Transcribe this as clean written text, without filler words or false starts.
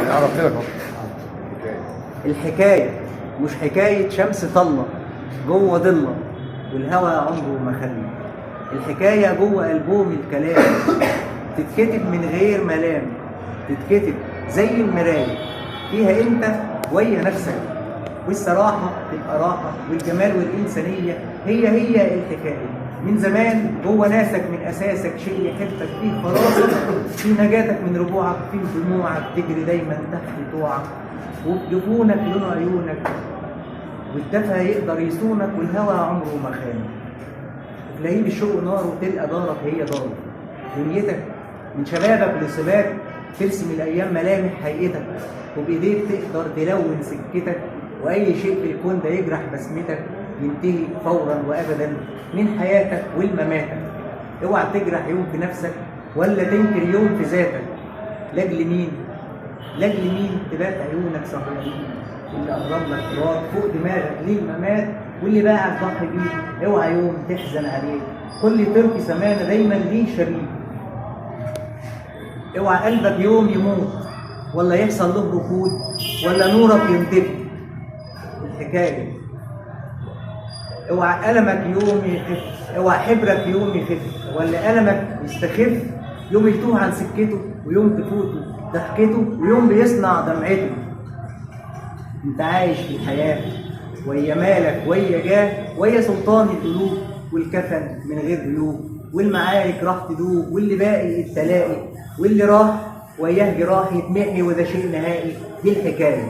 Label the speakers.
Speaker 1: عرفت لك اهو.
Speaker 2: الحكاية مش حكاية شمس طلة جوه ضلة والهوى عمره ما خلى. الحكاية جوه ألبوم الكلام، تتكتب من غير ملام، تتكتب زي المراية فيها انت ويا نفسك، والصراحة تبقى راحة، والجمال والإنسانية هي الحكاية. من زمان جوه ناسك من أساسك شيء يحبك فيه فراسك، في نجاتك من رجوعك، في دموعك تجري دايما تحت طوعك، وبجفونك لون عيونك، والدفا يقدر يصونك، والهوى عمره ما خانك. تلاقيه بالشوق نار وتلقى دارك هي دارك، دنيتك من شبابك لصباك ترسم الأيام ملامح حقيقتك، وبإيديك تقدر تلون سكتك، وأي شيء في الكون ده يجرح بسمتك ينتهي فورا وأبدا من حياتك والمماتك. اوعى تجرح يوم في نفسك ولا تنكر يوم في ذاتك. لاجل مين؟ لاجل مين تبات عيونك سهرانين؟ اللي قرب لك تراب فوق دماغك للممات، واللي باعك ضحي بيه اوعى يوم تحزن عليه. كل طير في سمانه دايما ليه شريك. اوعى قلبك يوم يموت ولا يحصل له ركود ولا نورك ينطفي. الحكايه اوعى ألمك يوم يخف، اوعى حبرك يوم يخف ولا ألمك يستخف، يوم يتوه عن سكته ويوم تفوته ضحكته ويوم بيصنع دمعته. انت عايش في الحياة ويا مالك ويا جاه ويا سلطان القلوب، والكفن من غير قلوب، والمعارك راح تدوب، واللي باقي التلاقي، واللي راح وياه جراح يتمحي، وده شيء نهائي. دي الحكاية.